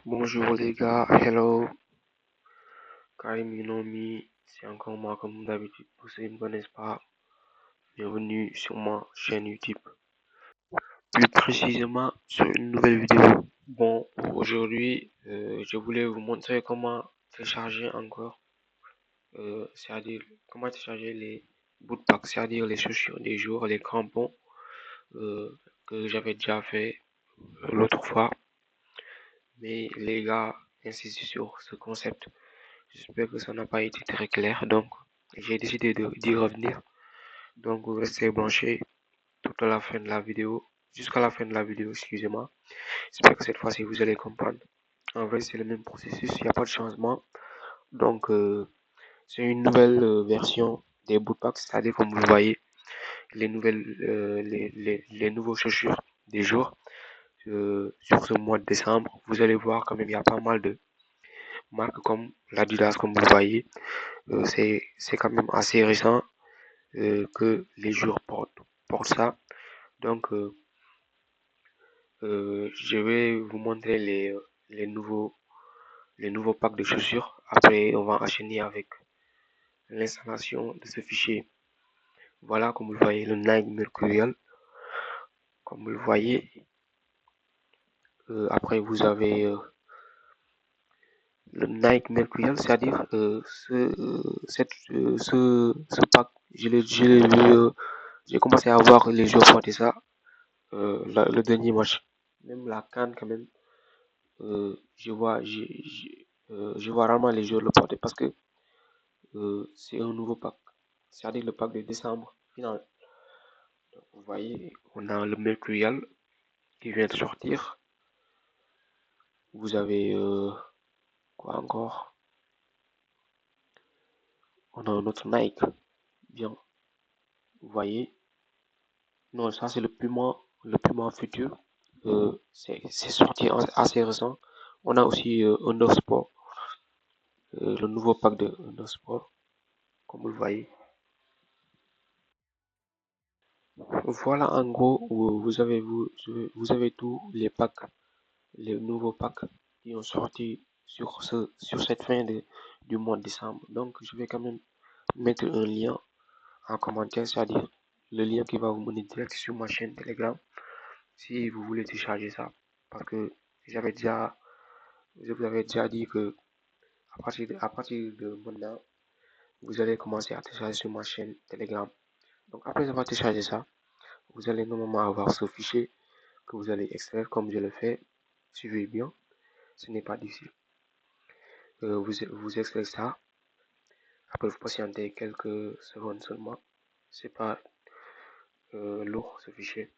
Bonjour les gars, hello, Karim, you know me, c'est encore moi comme d'habitude, pour ceux qui ne me connaissent pas, bienvenue sur ma chaîne YouTube, plus précisément sur une nouvelle vidéo. Bon, aujourd'hui, je voulais vous montrer comment télécharger encore, c'est-à-dire comment télécharger les bootpacks, c'est-à-dire les chaussures des jours, les crampons que j'avais déjà fait l'autre fois, mais les gars insistent sur ce concept. J'espère que ça n'a pas été très clair, donc j'ai décidé d'y revenir. Donc vous restez branchés toute la fin de la vidéo, jusqu'à la fin de la vidéo, excusez-moi. J'espère que cette fois-ci vous allez comprendre. En vrai, c'est le même processus, il n'y a pas de changement. Donc c'est une nouvelle version des bootpacks, c'est-à-dire comme vous voyez, les nouvelles, les nouveaux chaussures des jours sur ce mois de décembre. Vous allez voir quand même, il y a pas mal de marques comme l'Adidas, comme vous voyez. C'est quand même assez récent que les joueurs portent ça. Donc, je vais vous montrer les nouveaux packs de chaussures. Après, on va enchaîner avec l'installation de ce fichier. Voilà, comme vous le voyez, le Nike Mercurial. Comme vous le voyez, après, vous avez le Nike Mercurial, c'est-à-dire ce pack. Je l'ai vu, j'ai commencé à voir les joueurs porter ça le dernier match. Même la CAN, quand même. Je vois rarement les joueurs le porter parce que c'est un nouveau pack. C'est-à-dire le pack de décembre final. Donc, vous voyez, on a le Mercurial qui vient de sortir. Vous avez quoi encore? On a notre Nike. Bien, vous voyez. Non, ça c'est le Puma futur. C'est sorti assez récent. On a aussi Undersport, le nouveau pack de Undersport, comme vous le voyez. Voilà en gros, vous avez tous les packs, les nouveaux packs qui ont sorti sur cette du mois de décembre. Donc, je vais quand même mettre un lien en commentaire, c'est-à-dire le lien qui va vous mener direct sur ma chaîne Telegram si vous voulez télécharger ça. Parce que j'avais déjà, je vous avais déjà dit que à partir de maintenant, vous allez commencer à télécharger sur ma chaîne Telegram. Donc, après avoir téléchargé ça, vous allez normalement avoir ce fichier que vous allez extraire comme je le fais. Suivez bien, ce n'est pas difficile. Vous extraire ça. Après, vous patientez quelques secondes seulement. C'est pas lourd ce fichier.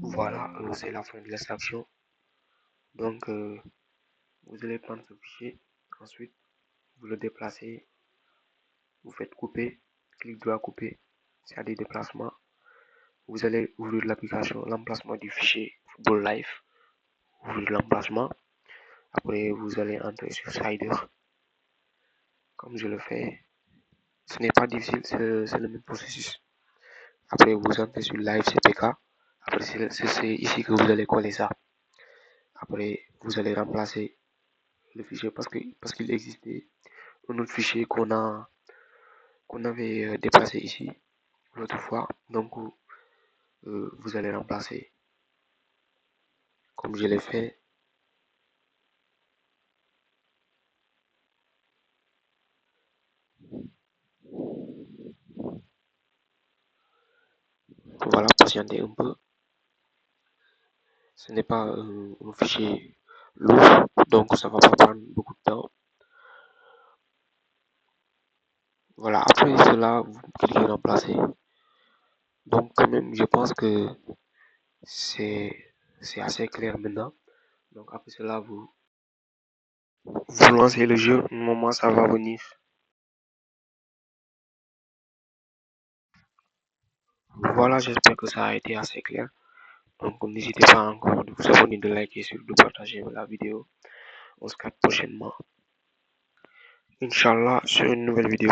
Voilà, c'est la fin de l'extraction. Donc, vous allez prendre ce fichier. Ensuite, vous le déplacez. Vous faites couper. Clic droit couper. C'est à des déplacements. Vous allez ouvrir l'application, l'emplacement du fichier Football Life. Ouvrir l'emplacement. Après, vous allez entrer sur Slider. Comme je le fais. Ce n'est pas difficile, c'est le même processus. Après, vous entrez sur Live CPK. Après, c'est ici que vous allez coller ça. Après, vous allez remplacer le fichier parce qu'il existait un autre fichier qu'on avait déplacé ici l'autre fois. Donc, vous allez remplacer comme je l'ai fait. Voilà, patientez un peu. Ce n'est pas un fichier lourd, donc ça va pas prendre beaucoup de temps. Voilà, après cela, vous cliquez remplacer. Donc, quand même, je pense que c'est c'est assez clair maintenant. Donc après cela, vous lancez le jeu, un moment ça va venir. Voilà, j'espère que ça a été assez clair. Donc n'hésitez pas encore de vous abonner, de liker, de partager la vidéo. On se capte prochainement, Inch'Allah, sur une nouvelle vidéo.